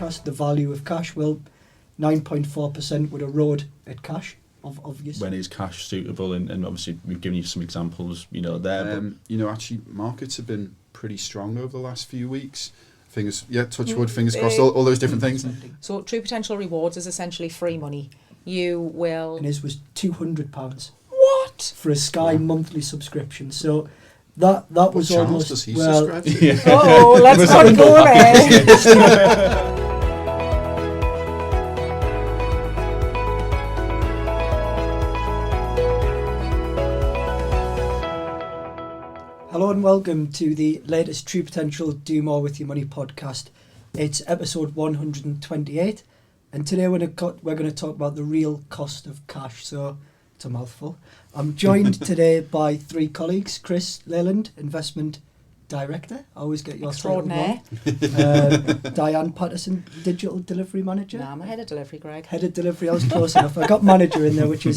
podcast, the value of cash. Well, 9.4% would erode at cash, obviously. When is cash suitable? And obviously we've given you some examples, there. Actually, markets have been pretty strong over the last few weeks. Touch wood, fingers crossed, all those different things. So True Potential Rewards is essentially free money. You will... And his was £200. What? For a Sky monthly subscription. So that was almost... Does he subscribe to? Yeah. Oh, let's not go there. Hello and welcome to the latest True Potential Do More With Your Money podcast. It's episode 128, and today we're going to talk about the real cost of cash. So it's a mouthful. I'm joined today by three colleagues: Chris Leyland, Investment Director. I always get your title wrong. Diane Patterson, Digital Delivery Manager. No, I'm a head of delivery, Greg. Head of Delivery, I was close enough. I got manager in there, which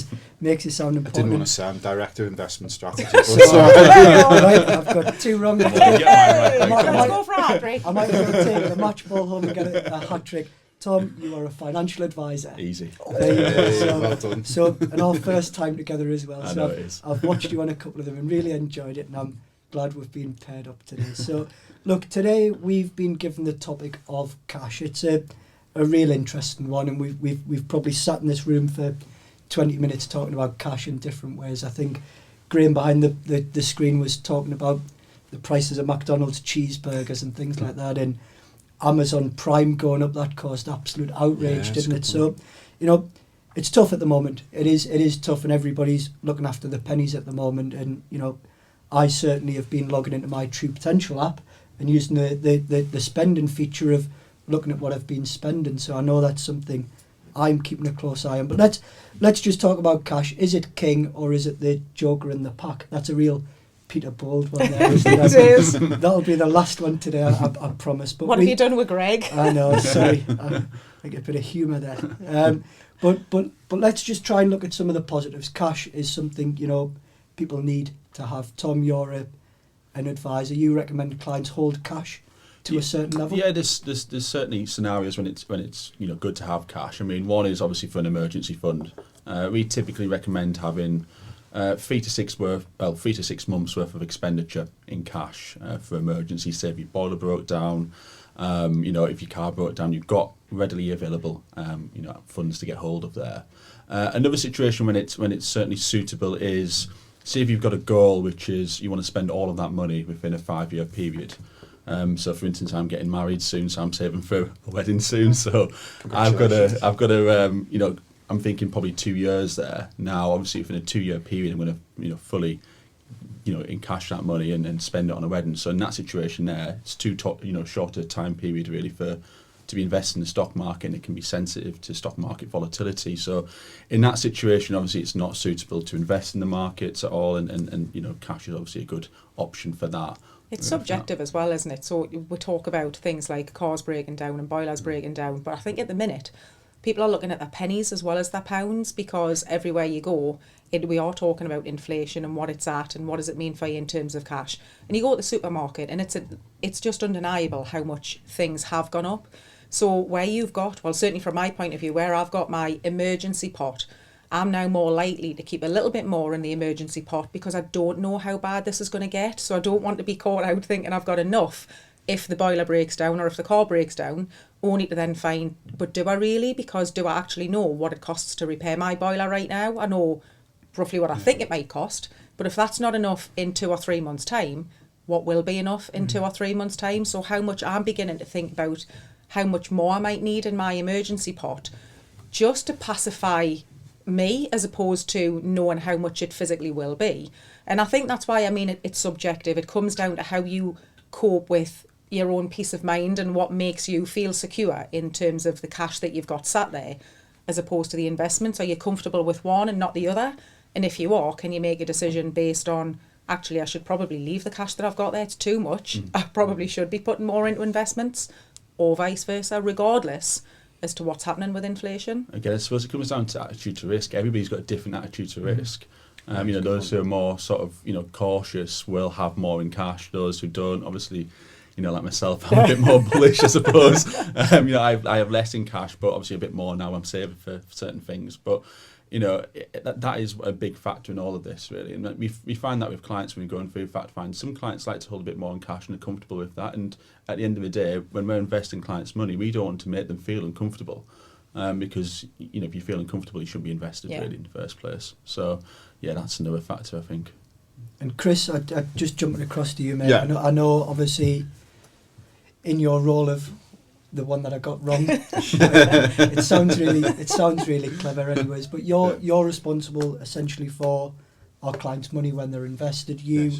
makes it sound I important. didn't want to say I'm Director of Investment Strategy. Right, I've got two wrong. Let's go for a hat trick. I might be able to take the match ball home and get a hat trick. Tom, you are a financial advisor. Easy. There you go. Well done. So, and our first time together as well. I know it is. I've watched you on a couple of them and really enjoyed it, and I'm glad we've been paired up today. So, look, today we've been given the topic of cash. It's a real interesting one, and we've probably sat in this room for 20 minutes talking about cash in different ways. I think Graham behind the screen was talking about the prices of McDonald's cheeseburgers and things like that, and Amazon Prime going up. That caused absolute outrage, didn't it? So, it's tough at the moment. It is tough, and everybody's looking after the pennies at the moment. And I certainly have been logging into my True Potential app and using the spending feature of looking at what I've been spending. So I know that's something I'm keeping a close eye on. But let's just talk about cash. Is it king or is it the joker in the pack? That's a real Peter Bold one there, isn't it? It is. That'll be the last one today, I promise. But What have you done with Greg? I know, sorry. I get a bit of humour there. But let's just try and look at some of the positives. Cash is something, people need to have. Tom, you're an advisor. You recommend clients hold cash to a certain level? Yeah, there's certainly scenarios when it's good to have cash. I mean, one is obviously for an emergency fund. We typically recommend having 3 to 6 months worth of expenditure in cash for emergencies. Say if your boiler broke down, if your car broke down, you've got readily available funds to get hold of there. Another situation when it's certainly suitable is, say if you've got a goal which is you want to spend all of that money within a 5-year period. So for instance, I'm getting married soon, so I'm saving for a wedding soon. So I've got to I'm thinking probably 2 years there. Now, obviously, within a 2-year period, I'm going to, fully, encash that money and spend it on a wedding. So in that situation there, it's shorter time period really to be invested in the stock market, and it can be sensitive to stock market volatility. So in that situation, obviously, it's not suitable to invest in the markets at all, and cash is obviously a good option for that. It's subjective as well, isn't it? So we talk about things like cars breaking down and boilers breaking down, but I think at the minute, people are looking at their pennies as well as their pounds, because everywhere you go, we are talking about inflation and what it's at and what does it mean for you in terms of cash. And you go to the supermarket and it's just undeniable how much things have gone up. So where you've got, well, certainly from my point of view, where I've got my emergency pot, I'm now more likely to keep a little bit more in the emergency pot because I don't know how bad this is going to get. So I don't want to be caught out thinking I've got enough if the boiler breaks down or if the car breaks down, only to then find, but do I really? Because do I actually know what it costs to repair my boiler right now? I know roughly what I think it might cost, but if that's not enough in 2 or 3 months' time, what will be enough in 2 or 3 months' time? So how much I'm beginning to think about how much more I might need in my emergency pot just to pacify me, as opposed to knowing how much it physically will be. And I think that's why, it's subjective. It comes down to how you cope with your own peace of mind and what makes you feel secure in terms of the cash that you've got sat there, as opposed to the investments. Are you comfortable with one and not the other? And if you are, can you make a decision based on, actually, I should probably leave the cash that I've got there, it's too much, I probably should be putting more into investments, or vice versa, regardless as to what's happening with inflation? Again, I suppose it comes down to attitude to risk. Everybody's got a different attitude to risk. Those who are more sort of, cautious will have more in cash. Those who don't, obviously, like myself, I'm a bit more bullish, I suppose. I have less in cash, but obviously a bit more now. I'm saving for certain things, but that is a big factor in all of this, really. And we find that with clients when we're going through fact find. Some clients like to hold a bit more in cash and are comfortable with that. And at the end of the day, when we're investing clients' money, we don't want to make them feel uncomfortable. Because if you feel uncomfortable, you shouldn't be invested really in the first place. So that's another factor, I think. And Chris, I just jumping across to you, mate. Yeah. I know obviously in your role of the one that I got wrong, it sounds really clever anyways, but you're responsible essentially for our clients' money when they're invested. You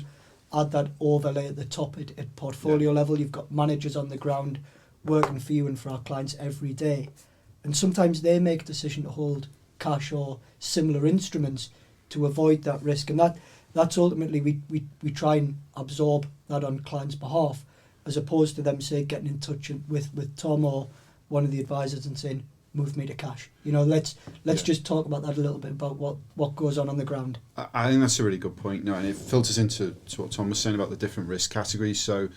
add that overlay at the top at portfolio level. You've got managers on the ground working for you and for our clients every day. And sometimes they make a decision to hold cash or similar instruments to avoid that risk. And that's ultimately, we try and absorb that on clients' behalf, as opposed to them, say, getting in touch with Tom or one of the advisors and saying, move me to cash. Let's just talk about that a little bit, about what goes on the ground. I think that's a really good point. And it filters into what Tom was saying about the different risk categories. So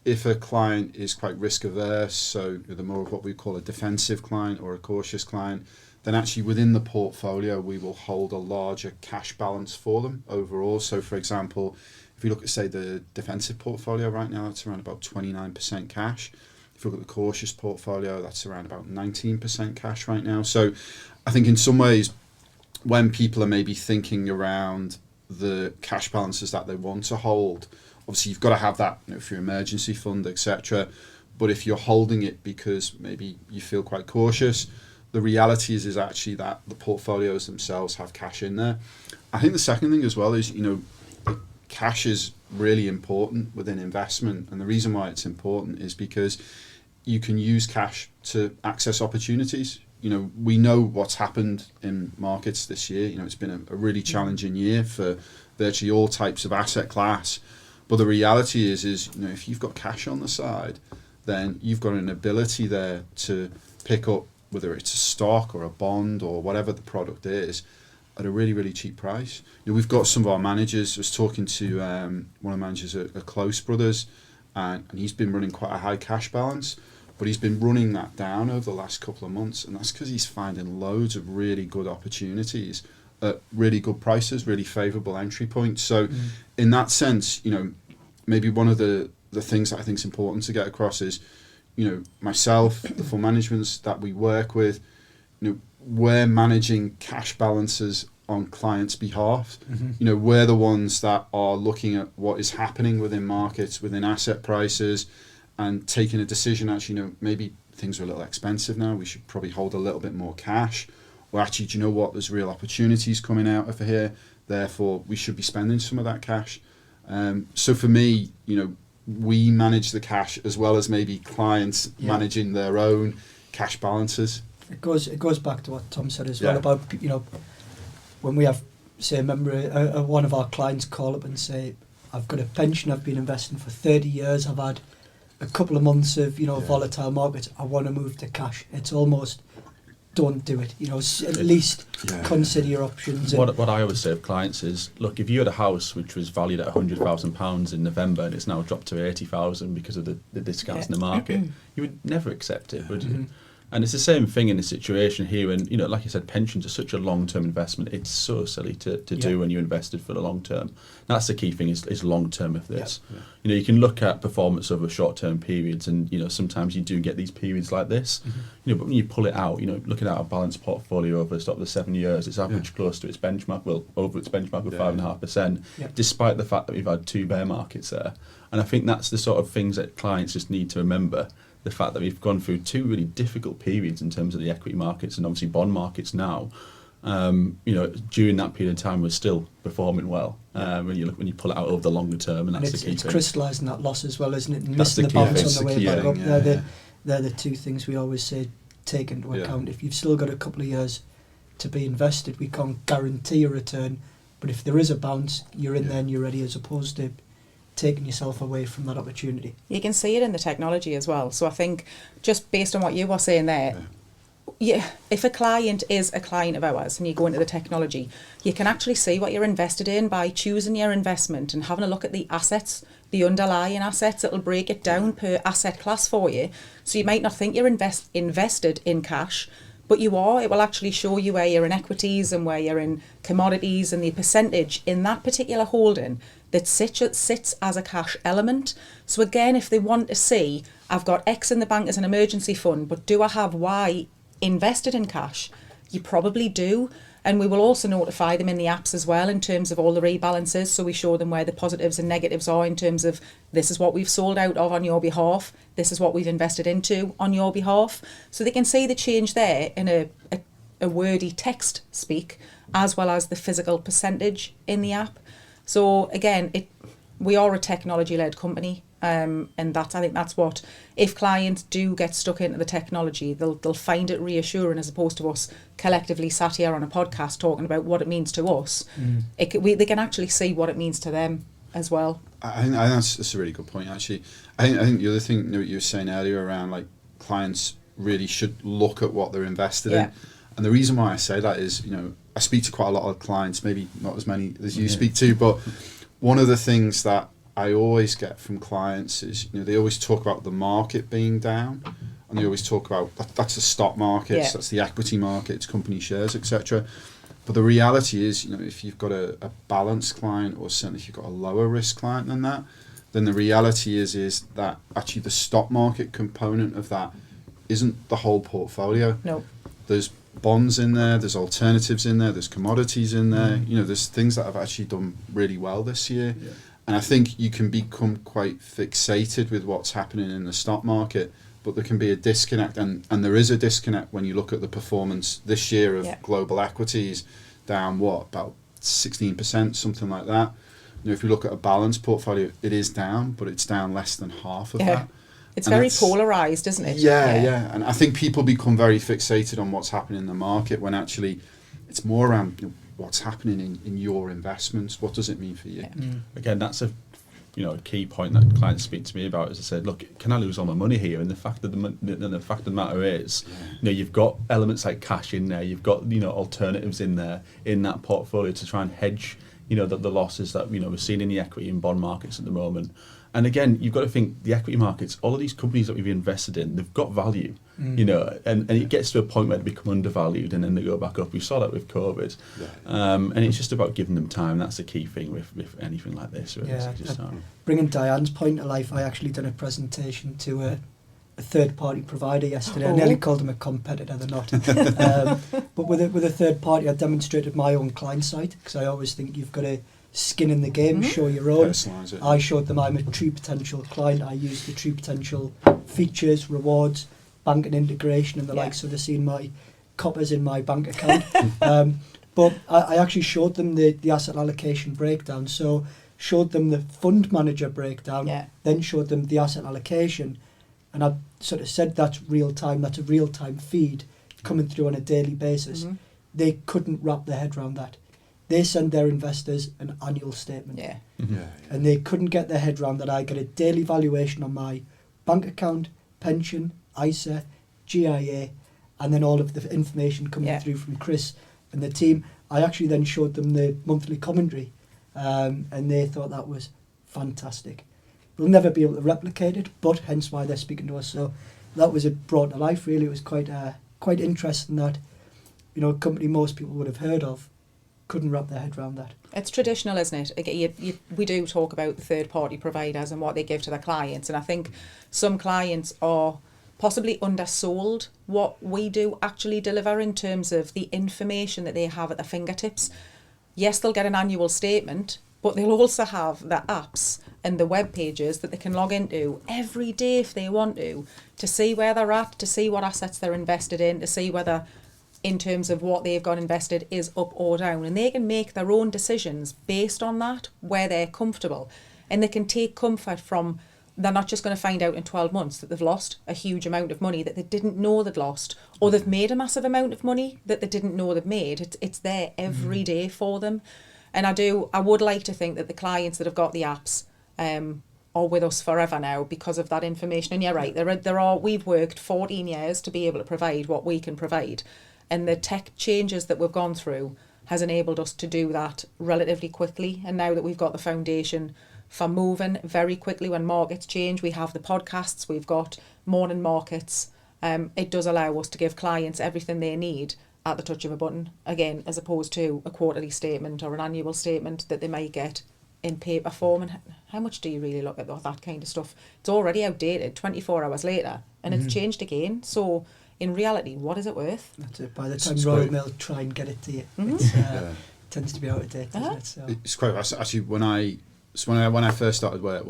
if a client is quite risk averse, so the more of what we call a defensive client or a cautious client, then actually within the portfolio we will hold a larger cash balance for them overall. So for example, if you look at, say, the defensive portfolio right now, it's around about 29% cash. If you look at the cautious portfolio, that's around about 19% cash right now. So I think in some ways, when people are maybe thinking around the cash balances that they want to hold, obviously you've got to have that for your emergency fund, etc. But if you're holding it because maybe you feel quite cautious, the reality is actually that the portfolios themselves have cash in there. I think the second thing as well is, cash is really important within investment, and the reason why it's important is because you can use cash to access opportunities. We know what's happened in markets this year. It's been a really challenging year for virtually all types of asset class. But the reality is if you've got cash on the side, then you've got an ability there to pick up, whether it's a stock or a bond or whatever the product is, at a really, really cheap price. We've got some of our managers. I was talking to one of the managers at Close Brothers, and he's been running quite a high cash balance, but he's been running that down over the last couple of months, and that's because he's finding loads of really good opportunities at really good prices, really favourable entry points. So in that sense, maybe one of the things that I think is important to get across is, myself, the fund managements that we work with, we're managing cash balances on clients' behalf. We're the ones that are looking at what is happening within markets, within asset prices, and taking a decision, actually, maybe things are a little expensive now, we should probably hold a little bit more cash. Or actually, do you know what, there's real opportunities coming out of here, therefore we should be spending some of that cash. So for me, we manage the cash as well as maybe clients managing their own cash balances. It goes back to what Tom said as well about, when we have, say, a member, one of our clients call up and say, I've got a pension, I've been investing for 30 years, I've had a couple of months of, volatile markets, I want to move to cash. It's almost, don't do it. At least consider your options. What I always say to clients is, look, if you had a house which was valued at £100,000 in November and it's now dropped to 80,000 because of the discounts in the market, you would never accept it, would you? And it's the same thing in the situation here. And, like I said, pensions are such a long-term investment. It's so silly to do when you invested for the long term. That's the key thing is long-term of this. Yeah. You can look at performance over short-term periods and, sometimes you do get these periods like this. But when you pull it out, looking at our balanced portfolio over the 7 years, it's averaged close to its benchmark, over its benchmark of 5.5%, despite the fact that we've had 2 bear markets there. And I think that's the sort of things that clients just need to remember. The fact that we've gone through 2 really difficult periods in terms of the equity markets and obviously bond markets now. During that period of time, we're still performing well when you pull it out over the longer term, and that's the key thing. It's crystallising that loss as well, isn't it? And missing the bounce on the way back up. They're the 2 things we always say take into account. If you've still got a couple of years to be invested, we can't guarantee a return, but if there is a bounce, you're in there and you're ready, as opposed to taking yourself away from that opportunity. You can see it in the technology as well. So I think just based on what you were saying there, if a client is a client of ours and you go into the technology, you can actually see what you're invested in by choosing your investment and having a look at the assets the underlying assets. It'll break it down per asset class for you. So you might not think you're invested in cash, but you are. It will actually show you where you're in equities and where you're in commodities and the percentage in that particular holding that sits as a cash element. So again, if they want to see, I've got X in the bank as an emergency fund, but do I have Y invested in cash? You probably do. And we will also notify them in the apps as well in terms of all the rebalances. So we show them where the positives and negatives are in terms of this is what we've sold out of on your behalf. This is what we've invested into on your behalf. So they can see the change there in a wordy text speak, as well as the physical percentage in the app. So again, we are a technology-led company. And I think that's what, if clients do get stuck into the technology, they'll find it reassuring, as opposed to us collectively sat here on a podcast talking about what it means to us. They can actually see what it means to them as well. I think that's a really good point, actually. I think the other thing that you were saying earlier around, like, clients really should look at what they're invested in. And the reason why I say that is, I speak to quite a lot of clients, maybe not as many as you speak to, but one of the things that I always get from clients is, they always talk about the market being down, and they always talk about that's the stock markets, that's the equity markets, company shares, etc. But the reality is, if you've got a balanced client, or certainly if you've got a lower risk client than that, then the reality is that actually the stock market component of that isn't the whole portfolio. No. There's bonds in there, there's alternatives in there, there's commodities in there, there's things that have actually done really well this year. And I think you can become quite fixated with what's happening in the stock market, but there can be a disconnect, and there is a disconnect when you look at the performance this year of global equities, down about 16%, something like that. If you look at a balanced portfolio, it is down, but it's down less than half of that. It's very polarised, isn't it? Yeah. And I think people become very fixated on what's happening in the market, when actually it's more around what's happening in your investments. What does it mean for you? Again, that's a key point that clients speak to me about. Is I said, look, can I lose all my money here? And the fact of the matter is, you've got elements like cash in there, you've got alternatives in there in that portfolio to try and hedge the losses that we're seeing in the equity and bond markets at the moment. And again, you've got to think the equity markets, all of these companies that we've invested in, they've got value, and it gets to a point where they become undervalued and then they go back up. We saw that with COVID. And it's just about giving them time. That's the key thing with anything like this. Really. Bringing Diane's point to life, I actually done a presentation to a third-party provider yesterday. I nearly called them a competitor, they're not. But with a third party, I demonstrated my own client site, because I always think you've got to skin in the game, show your own. I showed them I'm a true potential client. I use the true potential features, rewards, banking integration and the like, so they're seeing my coppers in my bank account. But I actually showed them the asset allocation breakdown. So showed them the fund manager breakdown, then showed them the asset allocation, and I sort of said that's real time, that's a real time feed coming through on a daily basis. They couldn't wrap their head around that. They send their investors an annual statement. And they couldn't get their head around that I get a daily valuation on my bank account, pension, ISA, GIA, and then all of the information coming through from Chris and the team. I actually then showed them the monthly commentary, and they thought that was fantastic. We'll never be able to replicate it, but hence why they're speaking to us. So that was brought to life, really. It was quite interesting that, a company most people would have heard of couldn't wrap their head around that. It's traditional, isn't it? We do talk about the third-party providers and what they give to their clients, and I think some clients are possibly undersold what we do actually deliver in terms of the information that they have at their fingertips. Yes, they'll get an annual statement, but they'll also have the apps and the web pages that they can log into every day if they want to see where they're at, to see what assets they're invested in, to see whether in terms of what they've got invested is up or down, and they can make their own decisions based on that, where they're comfortable, and they can take comfort from they're not just going to find out in 12 months that they've lost a huge amount of money that they didn't know they'd lost, or they've made a massive amount of money that they didn't know they've made. It's there every day for them. And I would like to think that the clients that have got the apps are with us forever now because of that information. And you're right, we've worked 14 years to be able to provide what we can provide. And the tech changes that we've gone through has enabled us to do that relatively quickly. And now that we've got the foundation for moving very quickly when markets change. We have the podcasts, we've got morning markets. It does allow us to give clients everything they need at the touch of a button, again, as opposed to a quarterly statement or an annual statement that they might get in paper form. And how much do you really look at that kind of stuff? It's already outdated 24 hours later and it's changed again. So in reality, what is it worth? That's it. By the time Royal Mail try and get it to you, it tends to be out of date, doesn't it? So. It's quite actually when I first started work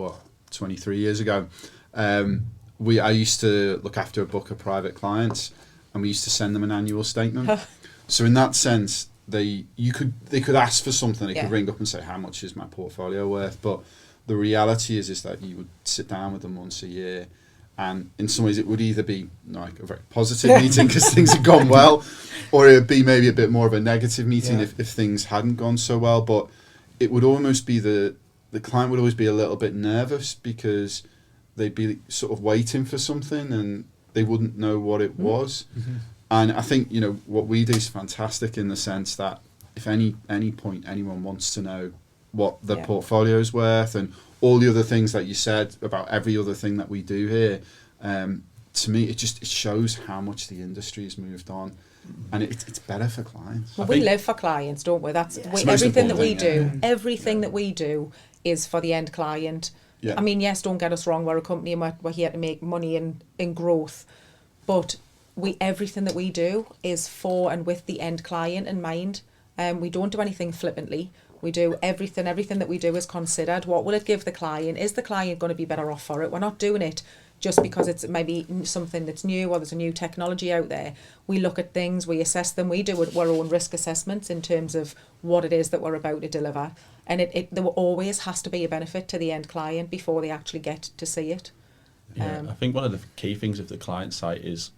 23 years ago, I used to look after a book of private clients, and we used to send them an annual statement. So in that sense, they could ask for something. They could ring up and say, how much is my portfolio worth? But the reality is that you would sit down with them once a year, and in some ways it would either be like a very positive meeting because things had gone well, or it would be maybe a bit more of a negative meeting if things hadn't gone so well. But it would almost be the client would always be a little bit nervous because they'd be sort of waiting for something and they wouldn't know what it was. And I think, what we do is fantastic in the sense that if any point anyone wants to know what their portfolio is worth and all the other things that you said about every other thing that we do here, to me, it shows how much the industry has moved on. And it's better for clients. Well, we live for clients, don't we? That's everything that we do. Everything that we do is for the end client. Yeah. I mean, yes, don't get us wrong. We're a company and we're here to make money in growth. But everything that we do is for and with the end client in mind. We don't do anything flippantly. We do everything that we do is considered. What will it give the client? Is the client going to be better off for it? We're not doing it just because it's maybe something that's new or there's a new technology out there. We look at things, we assess them, we do our own risk assessments in terms of what it is that we're about to deliver. And there always has to be a benefit to the end client before they actually get to see it. Yeah, I think one of the key things of the client site is,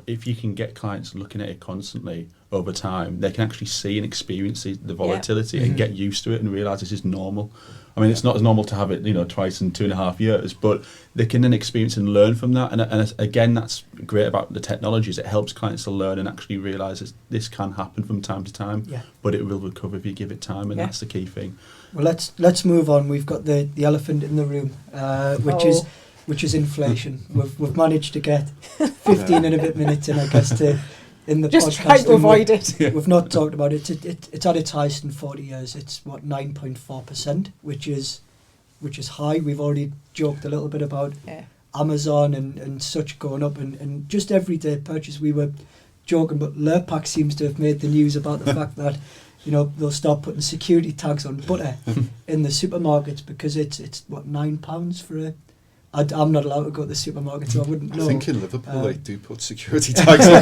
if you can get clients looking at it constantly over time, they can actually see and experience the volatility and get used to it and realise this is normal. I mean, it's not as normal to have it, twice in 2.5 years, but they can then experience and learn from that. And again, that's great about the technology is it helps clients to learn and actually realise that this can happen from time to time, but it will recover if you give it time, and that's the key thing. Well, let's move on. We've got the elephant in the room, which is inflation. We've managed to get 15 and a bit minutes in, I guess, in the just podcast. Just try to avoid it. We've not talked about it. It's at its highest in 40 years. It's 9.4%, which is high. We've already joked a little bit about Amazon and such going up, and just everyday purchase. We were joking, but Lurpak seems to have made the news about the fact that they'll start putting security tags on butter in the supermarkets because it's £9 for a. I'm not allowed to go to the supermarket, so I wouldn't know. I think in Liverpool they do put security tags on.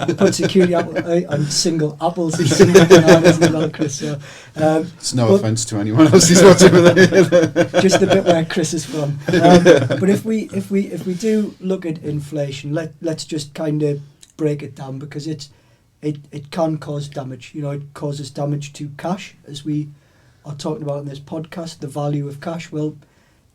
they put security on single apples and single bananas as well, Chris. So, it's no offence to anyone else who's watching with it. Just the bit where Chris is from. But if we do look at inflation, let's just kind of break it down because it can cause damage. It causes damage to cash, as we are talking about in this podcast. The value of cash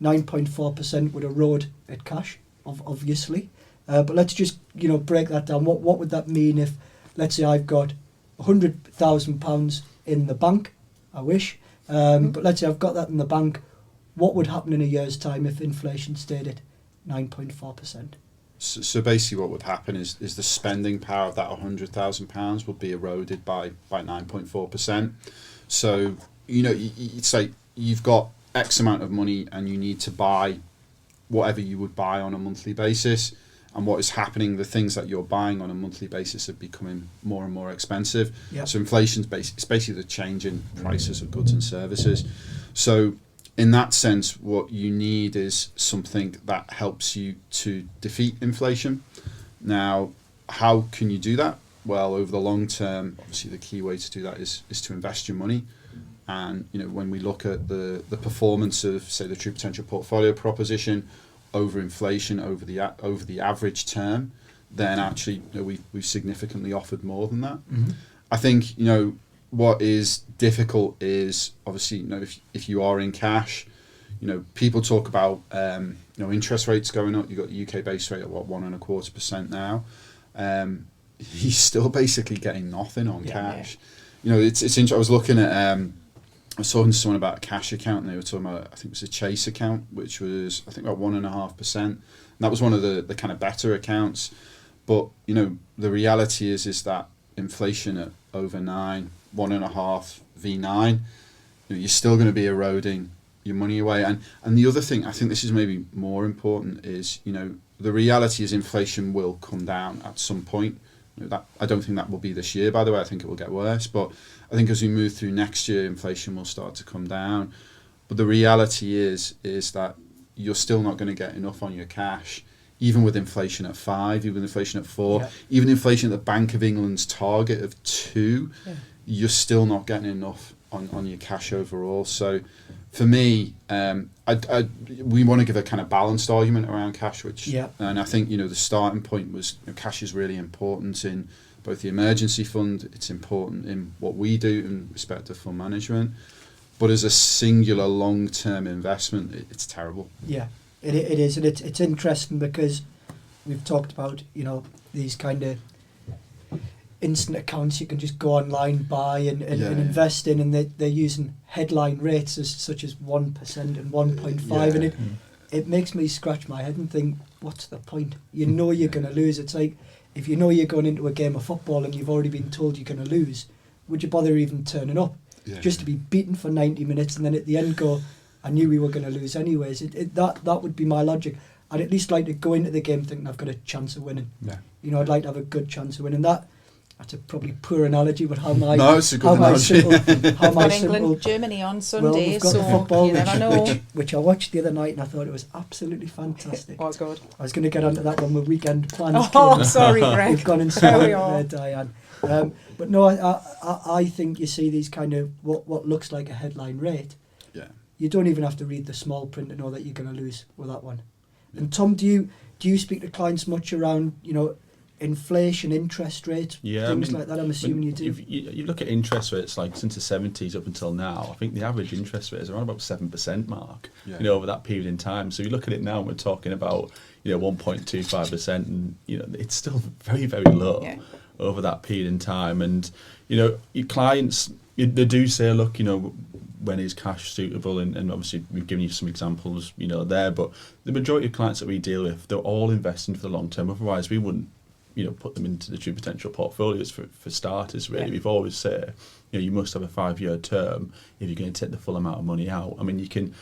9.4% would erode at cash, obviously. But let's just, break that down. What would that mean if, let's say I've got £100,000 in the bank, I wish, but let's say I've got that in the bank. What would happen in a year's time if inflation stayed at 9.4%? So basically what would happen is the spending power of that £100,000 would be eroded by 9.4%. So, you'd say you've got X amount of money and you need to buy whatever you would buy on a monthly basis, and what is happening, the things that you're buying on a monthly basis are becoming more and more expensive. So inflation's it's basically the change in prices of goods and services. So in that sense, what you need is something that helps you to defeat inflation. Now, how can you do that? Well, over the long term, obviously the key way to do that is to invest your money. And when we look at the performance of, say, the True Potential Portfolio proposition over inflation over the average term, then actually we've significantly offered more than that. I think what is difficult is obviously if you are in cash, people talk about interest rates going up. You've got the UK base rate at 1.25% now. He's still basically getting nothing on cash. It's interesting. I was looking at I was talking to someone about a cash account, and they were talking about, I think it was a Chase account, which was, I think, about 1.5%. And that was one of the kind of better accounts. But, you know, the reality is that inflation at over 9, 1.5 V9, you know, you're still going to be eroding your money away. And the other thing, I think this is maybe more important, is, you know, the reality is inflation will come down at some point. You know, that I don't think that will be this year, by the way. I think it will get worse. But I think as we move through next year, inflation will start to come down. But the reality is that you're still not going to get enough on your cash, even with inflation at 5, even with inflation at 4, Yeah. even inflation at the Bank of England's target of 2, you're still not getting enough on your cash overall. So for me, we want to give a kind of balanced argument around cash, and I think, you know, the starting point was, you know, cash is really important in both the emergency fund, it's important in what we do in respect to fund management, but as a singular long-term investment, it's terrible. Yeah, it is, and it's interesting because we've talked about, you know, these kind of instant accounts you can just go online, buy and invest in, and they're using headline rates such as 1% and 1.5, and it makes me scratch my head and think, what's the point? You know you're going to lose. It's like, if you know you're going into a game of football and you've already been told you're going to lose, would you bother even turning up? Just to be beaten for 90 minutes and then at the end go, I knew we were going to lose anyways. That would be my logic. I'd at least like to go into the game thinking I've got a chance of winning. You know, I'd like to have a good chance of winning. That's a probably poor analogy, but it's a good analogy. England, Germany on Sunday, well, we've got the football, you never know. which I watched the other night and I thought it was absolutely fantastic. Was good. I was going to get onto that one with weekend plans. Oh, sorry, Greg. We've gone and started there, Diane. But no, I think you see these kind of what looks like a headline rate. Yeah. You don't even have to read the small print to know that you're going to lose with that one. And Tom, do you speak to clients much around, you know, inflation, interest rates, things like that? I'm assuming you do. If you look at interest rates, like since the 70s up until now, I think the average interest rate is around about 7% mark, you know, over that period in time. So you look at it now and we're talking about, you know, 1.25%, and, you know, it's still very, very low over that period in time. And, you know, your clients, they do say, look, you know, when is cash suitable? And obviously we've given you some examples, you know, there, but the majority of clients that we deal with, they're all investing for the long term. Otherwise we wouldn't, you know, put them into the true potential portfolios for starters, really. We've always said, you know, you must have a 5-year term if you're going to take the full amount of money out. I mean, you can,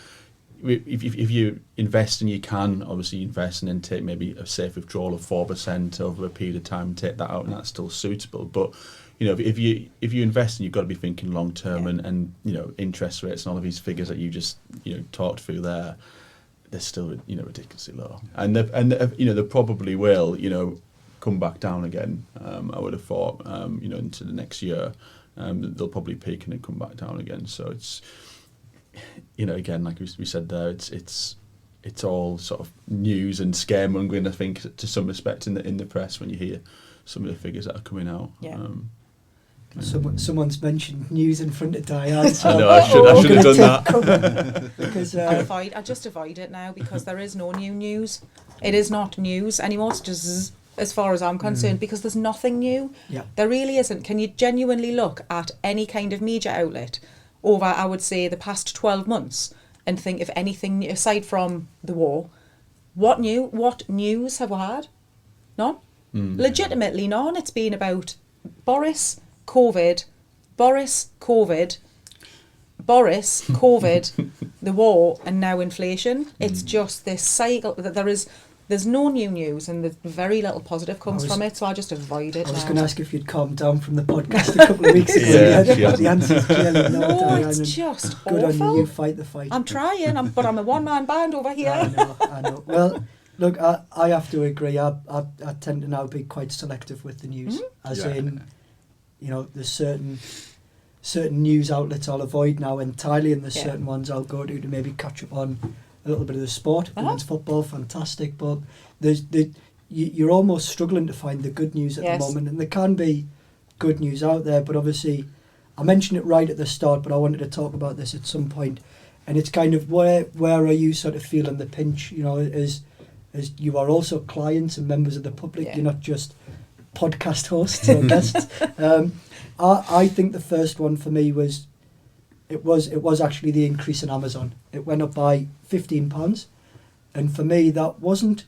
if you invest, and you can obviously invest and then take maybe a safe withdrawal of 4% over a period of time and take that out, and that's still suitable. But, you know, if you invest, and you've got to be thinking long term, and, you know, interest rates and all of these figures that you just, you know, talked through there, they're still, you know, ridiculously low. And you know, they probably will, you know, come back down again. I would have thought, you know, into the next year, they'll probably peak and then come back down again. So it's, you know, again, like we said there, it's all sort of news and scaremongering, I think, to some respect in the press when you hear some of the figures that are coming out. Someone's mentioned news in front of Diane. So I know, I should have done that. Because, I just avoid it now because there is no new news. It is not news anymore. It's just as far as I'm concerned, because there's nothing new. There really isn't. Can you genuinely look at any kind of media outlet over, I would say, the past 12 months and think if anything, aside from the war, what news have we had? None. Legitimately none. It's been about Boris, COVID, the war, and now inflation. It's just this cycle that there's no new news, and there's very little positive comes from it, so I just avoid it. I was going to ask if you'd calmed down from the podcast a couple of weeks ago. The answer's clearly no. No, it's just good awful. on you. You fight the fight. I'm trying, but I'm a one-man band over here. I know. Well, look, I have to agree. I tend to now be quite selective with the news, in, you know, there's certain news outlets I'll avoid now entirely, and there's certain ones I'll go to maybe catch up on a little bit of the sport. Women's football, fantastic, but you're almost struggling to find the good news at the moment, and there can be good news out there, but obviously I mentioned it right at the start, but I wanted to talk about this at some point, and it's kind of where are you sort of feeling the pinch, you know, as you are also clients and members of the public, you're not just podcast hosts or guests. I think the first one for me was it was actually the increase in Amazon. It went up by £15, and for me that wasn't.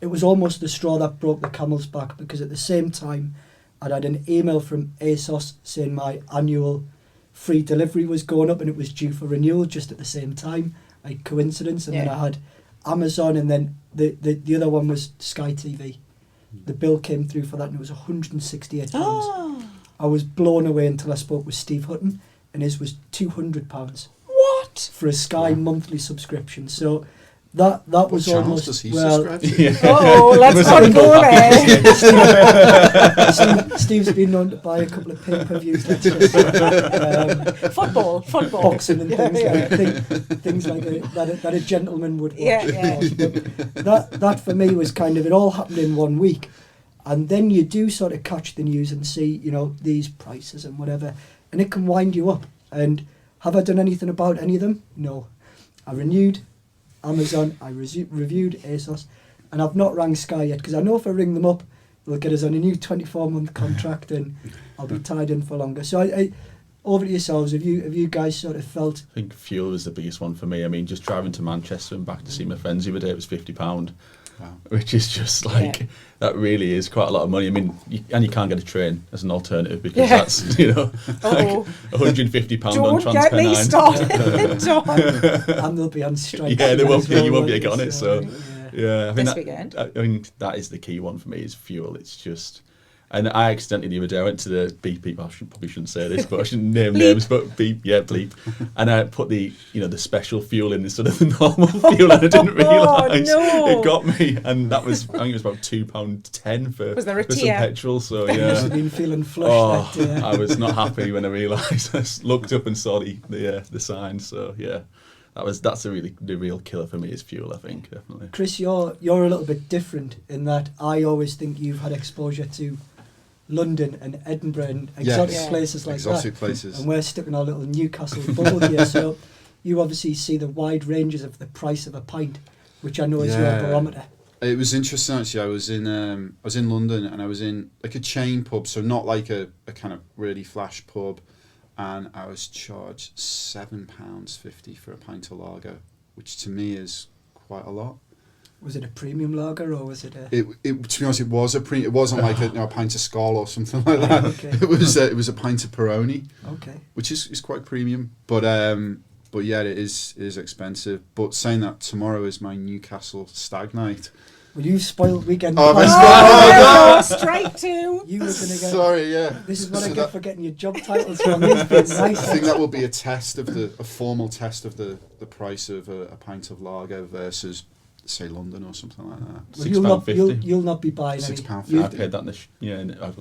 It was almost the straw that broke the camel's back, because at the same time I'd had an email from ASOS saying my annual free delivery was going up and it was due for renewal just at the same time. Like coincidence. And then I had Amazon, and then the other one was Sky TV. The bill came through for that and it was £168. I was blown away until I spoke with Steve Hutton, and his was £200 What? for a Sky monthly subscription. So that was channels almost does he subscribe to? Oh, let's not go there. Steve's been known to buy a couple of pay-per-views. Football. Boxing and things like that a gentleman would watch. Yeah. But that for me was kind of, it all happened in 1 week, and then you do sort of catch the news and see, these prices and whatever, and it can wind you up. And have I done anything about any of them? No. I renewed Amazon, I reviewed ASOS, and I've not rang Sky yet, because I know if I ring them up, they'll get us on a new 24-month contract and I'll be tied in for longer. So I over to yourselves, have you guys sort of felt... I think fuel is the biggest one for me. I mean, just driving to Manchester and back to see my friends the other day, it was £50, which is just like, that really is quite a lot of money. I mean, you can't get a train as an alternative, because that's, like £150 on Transfer 9. Don't get me started. And they'll be on strike. Yeah, you won't be able to get on it, so... Yeah, I mean, this weekend. I mean, that is the key one for me, is fuel. It's just... And I accidentally the other day, I went to the beep, I probably shouldn't say this, but I shouldn't name names, but bleep. And I put the special fuel in instead of the normal fuel, and I didn't realise. It got me. And that was, I think it was about £2.10 for some petrol. So yeah. Must have been feeling flush that day. I was not happy when I realised. I looked up and saw the sign. So yeah. That's the real killer for me, is fuel, I think, definitely. Chris, you're a little bit different in that I always think you've had exposure to London and Edinburgh and exotic places like exotic that. Places. And we're stuck in our little Newcastle bubble here, so you obviously see the wide ranges of the price of a pint, which I know is your barometer. It was interesting, actually. I was in London, and I was in like a chain pub, so not like a kind of really flash pub, and I was charged £7.50 for a pint of lager, which to me is quite a lot. Was it a premium lager, or was it a... To be honest, it was it wasn't like a pint of Skol or something like that. Okay. It was a pint of Peroni. Okay. Which is quite premium, but yeah, it is expensive. But saying that, tomorrow is my Newcastle stag night. Well, you spoiled weekend. Straight to. You were going to get... Sorry, yeah. This is what I get for getting your job titles from. Nice. I think that will be a formal test of the price of a pint of lager versus, say, London or something like that. Well, you'll not be buying any. £6.50. I paid that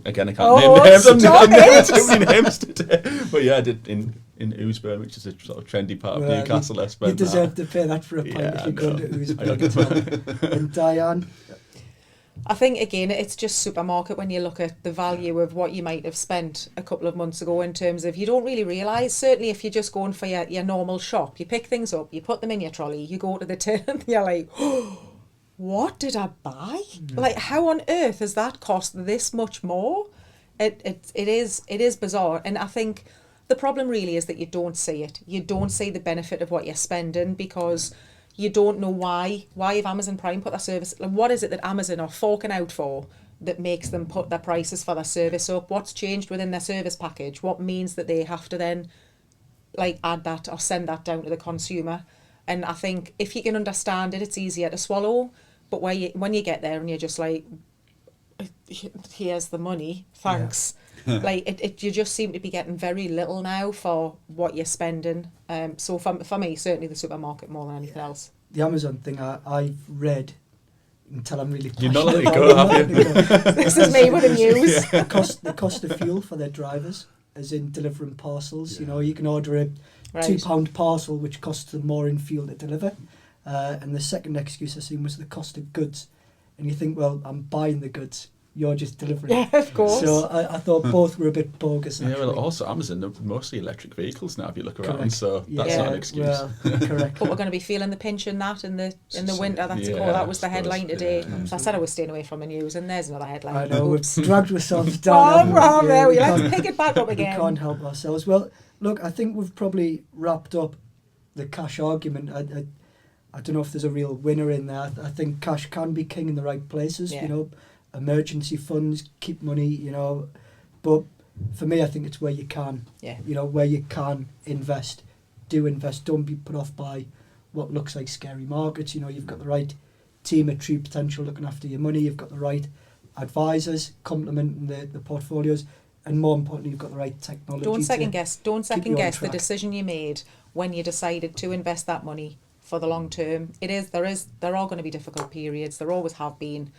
again, I can't Oh, name names. I'm stop naming too many names today. But yeah, I did in Ousburn, which is a sort of trendy part of Newcastle. You deserve to pay that for a pint if you go to Ousburn. And Diane? I think, again, it's just supermarket when you look at the value of what you might have spent a couple of months ago, in terms of, you don't really realise, certainly if you're just going for your normal shop, you pick things up, you put them in your trolley, you go to the tin, and you're like, oh, what did I buy? Like, how on earth has that cost this much more? It is bizarre. And I think the problem really is that you don't see it. You don't see the benefit of what you're spending, because you don't know why have Amazon Prime put their service, like, what is it that Amazon are forking out for that makes them put their prices for their service up? What's changed within their service package? What means that they have to then like add that or send that down to the consumer? And I think if you can understand it, it's easier to swallow. But when you get there and you're just like, here's the money, thanks. Yeah. Like you just seem to be getting very little now for what you're spending. So for me, certainly the supermarket more than anything else. The Amazon thing I've read until I'm really passionate. You're not letting go, have you? This is me with the news. The cost of fuel for their drivers, as in delivering parcels. You know, you can order a £2 parcel, which costs them more in fuel to deliver. And the second excuse I seen was the cost of goods. And you think, well, I'm buying the goods. You're just delivering. Yeah, of course. So I thought both were a bit bogus. Yeah, actually. well, also Amazon, they're mostly electric vehicles now, if you look around. Correct. So that's not an excuse. Well, correct. But we're going to be feeling the pinch in that in the winter. That was the headline today. Yeah, so I said I was staying away from the news, and there's another headline. I know, we've dragged ourselves down. Let's pick it back up again. We can't help ourselves. Well, look, I think we've probably wrapped up the cash argument. I don't know if there's a real winner in there. I think cash can be king in the right places, Yeah. you know, emergency funds, keep money, you know, but for me, I think it's where you can, Yeah. you know, where you can invest, do invest, don't be put off by what looks like scary markets. You know, you've got the right team at True Potential looking after your money, you've got the right advisors complementing the portfolios, and more importantly, you've got the right technology. Don't second to guess. keep Don't you second on guess the track. decision you made when you decided to invest that money for the long term. There are going to be difficult periods. There always have been.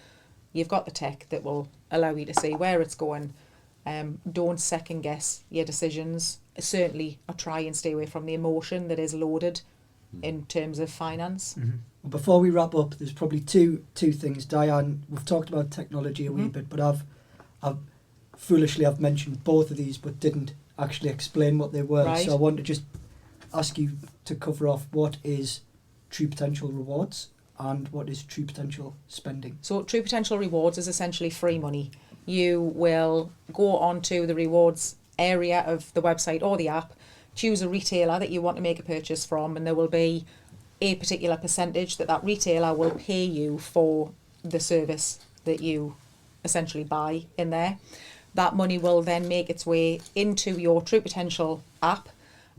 You've got the tech that will allow you to see where it's going. Don't second guess your decisions. Certainly, or try and stay away from the emotion that is loaded in terms of finance. Well, before we wrap up, there's probably two things. Diane, we've talked about technology a wee bit, but I've foolishly mentioned both of these, but didn't actually explain what they were. Right. So I want to just ask you to cover off what is True Potential Rewards and what is True Potential Spending. So True Potential Rewards is essentially free money. You will go onto the rewards area of the website or the app, choose a retailer that you want to make a purchase from, and there will be a particular percentage that retailer will pay you for the service that you essentially buy in there. That money will then make its way into your True Potential app,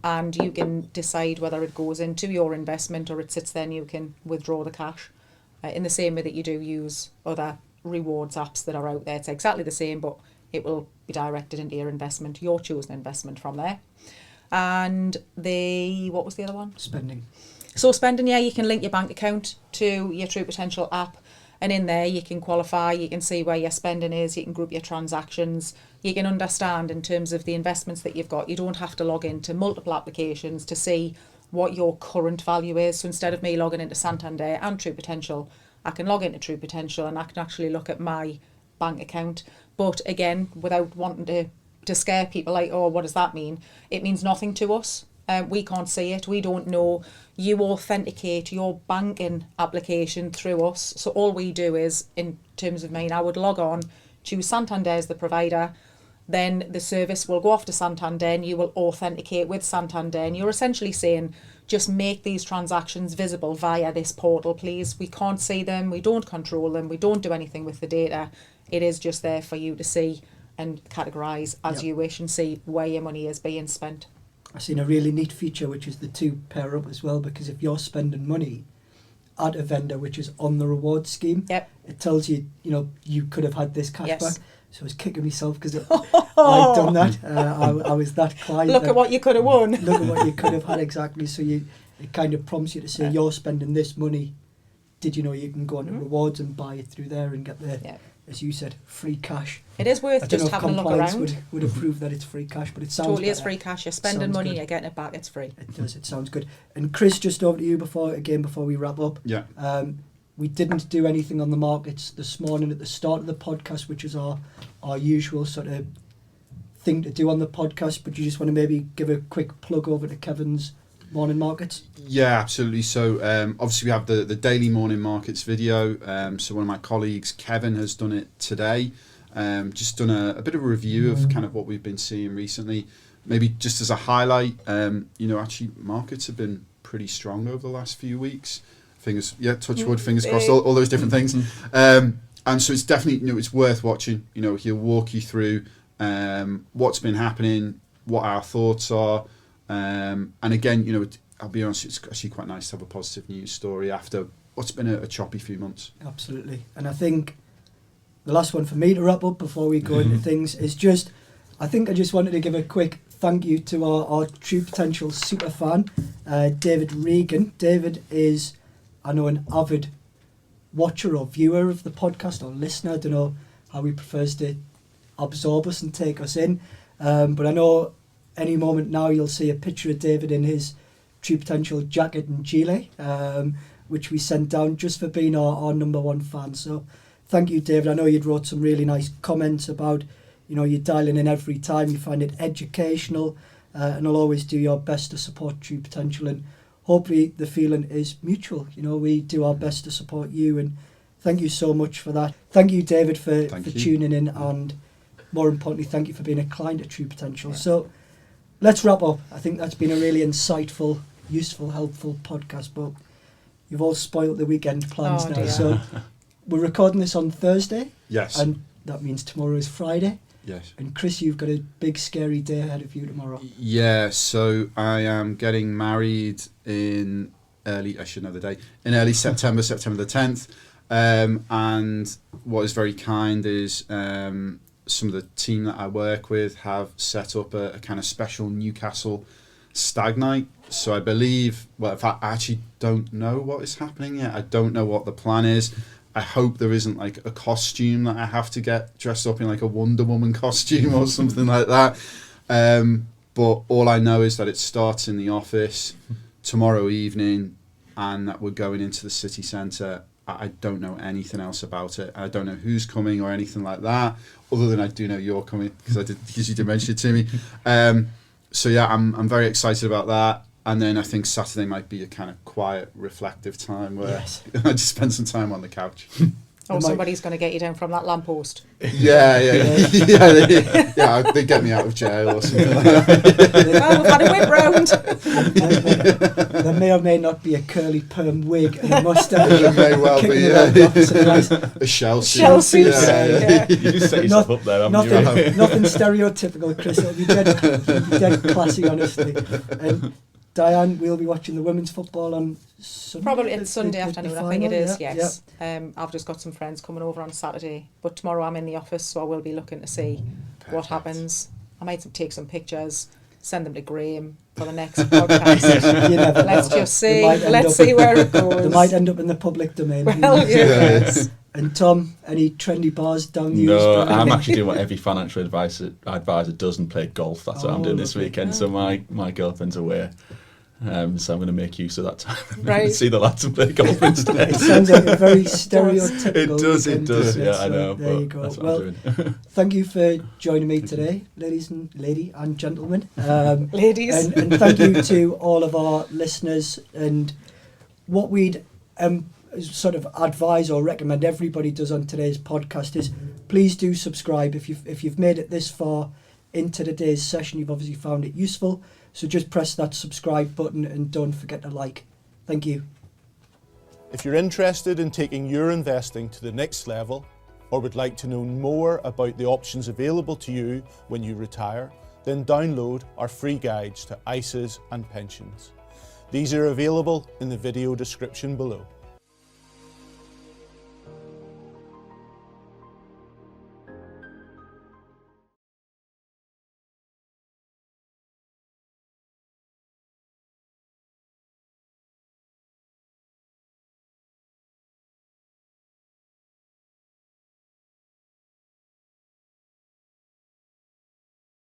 and you can decide whether it goes into your investment or it sits there and you can withdraw the cash in the same way that you do use other rewards apps that are out there. It's exactly the same, but it will be directed into your investment, your chosen investment from there. And what was the other one? Spending. So spending, yeah, you can link your bank account to your True Potential app, and in there you can qualify, you can see where your spending is, you can group your transactions, you can understand in terms of the investments that you've got. You don't have to log into multiple applications to see what your current value is. So instead of me logging into Santander and True Potential, I can log into True Potential and I can actually look at my bank account. But again, without wanting to scare people like, oh, what does that mean? It means nothing to us. We can't see it. We don't know. You authenticate your banking application through us. So all we do is, in terms of mine, I would log on, choose Santander as the provider. Then the service will go off to Santander and you will authenticate with Santander. And you're essentially saying, just make these transactions visible via this portal, please. We can't see them. We don't control them. We don't do anything with the data. It is just there for you to see and categorise as you wish and see where your money is being spent. I've seen a really neat feature, which is the two pair up as well, because if you're spending money at a vendor which is on the reward scheme, it tells you, you know, you could have had this cash back. So I was kicking myself because I'd done that. I was that client. Look at what you could have won. Look at what you could have had, exactly. So it kind of prompts you to say, you're spending this money. Did you know you can go on to rewards and buy it through there and get the, as you said, free cash. It is worth just having a look around. Would approve that it's free cash, but it sounds totally better. is free cash. You're spending money, you're getting it back. It's free. It does. It sounds good. And Chris, just over to you before we wrap up. Yeah. We didn't do anything on the markets this morning at the start of the podcast, which is our usual sort of thing to do on the podcast. But you just want to maybe give a quick plug over to Kevin's morning markets? Yeah, absolutely. So obviously we have the daily morning markets video. So one of my colleagues, Kevin, has done it today. Just done a bit of a review of kind of what we've been seeing recently. Maybe just as a highlight, actually markets have been pretty strong over the last few weeks. Touch wood, fingers crossed, all those different things. And so it's definitely, it's worth watching. He'll walk you through what's been happening, what our thoughts are. And again, I'll be honest, it's actually quite nice to have a positive news story after what's been a choppy few months. Absolutely. And I think the last one for me to wrap up before we go into things is just, I just wanted to give a quick thank you to our True Potential super fan, David Regan. David is, I know, an avid watcher or viewer of the podcast or listener. I don't know how he prefers to absorb us and take us in. But I know any moment now you'll see a picture of David in his True Potential jacket and gilet, which we sent down just for being our number one fan. So thank you, David. I know you'd wrote some really nice comments about, you're dialing in every time. You find it educational, and I'll always do your best to support True Potential. And hopefully the feeling is mutual. We do our best to support you, and thank you so much for that. Thank you, David, for tuning in, and more importantly, thank you for being a client at True Potential. So let's wrap up. I think that's been a really insightful, useful, helpful podcast, but you've all spoiled the weekend plans Oh, now. dear. So we're recording this on Thursday, Yes. and that means tomorrow is Friday. Yes. And Chris, you've got a big scary day ahead of you tomorrow. Yeah, so I am getting married in early September, September the 10th. And what is very kind is some of the team that I work with have set up a kind of special Newcastle stag night. So I believe, well, in fact, I actually don't know what is happening yet. I don't know what the plan is. I hope there isn't like a costume that I have to get dressed up in, like a Wonder Woman costume or something like that. But all I know is that it starts in the office tomorrow evening and that we're going into the city centre. I don't know anything else about it. I don't know who's coming or anything like that, other than I do know you're coming because you did mention it to me. So yeah, I'm very excited about that. And then I think Saturday might be a kind of quiet, reflective time where I just spend some time on the couch. Oh, somebody's going to get you down from that lamppost. Yeah. They get me out of jail or something like that. Well, we've had a whip round. There may or may not be a curly perm wig and a moustache. It may well be, kicking yeah. around the office at night. A shell suit. Shell suit. Yeah. You just set yourself up there, haven't you? Nothing stereotypical, Chris. It'll be dead classy, honestly. And Diane, we'll be watching the women's football on Sunday. Probably it's Sunday the afternoon, final, I think it is, yeah, yes. I've just got some friends coming over on Saturday, but tomorrow I'm in the office, so I will be looking to see what happens. I might take some pictures, send them to Graham for the next podcast. You never Let's know. just see. They might end Let's up- see where it goes. They might end up in the public domain. Well, yes. And Tom, any trendy bars down the No, East? I'm actually doing what every financial advisor does and play golf. That's what I'm doing this lovely. weekend. So my girlfriend's away. So I'm going to make use of that time Right. and see the lads and play golf instead. It sounds like a very stereotypical. It does. weekend, Yeah, so I know. There But you go. that's what Well, I'm doing. thank you for joining me today, lady and gentlemen. Ladies. And thank you to all of our listeners. And what we'd sort of advise or recommend everybody does on today's podcast is please do subscribe. If you've made it this far into today's session, you've obviously found it useful. So just press that subscribe button and don't forget to like. Thank you. If you're interested in taking your investing to the next level or would like to know more about the options available to you when you retire, then download our free guides to ISAs and pensions. These are available in the video description below.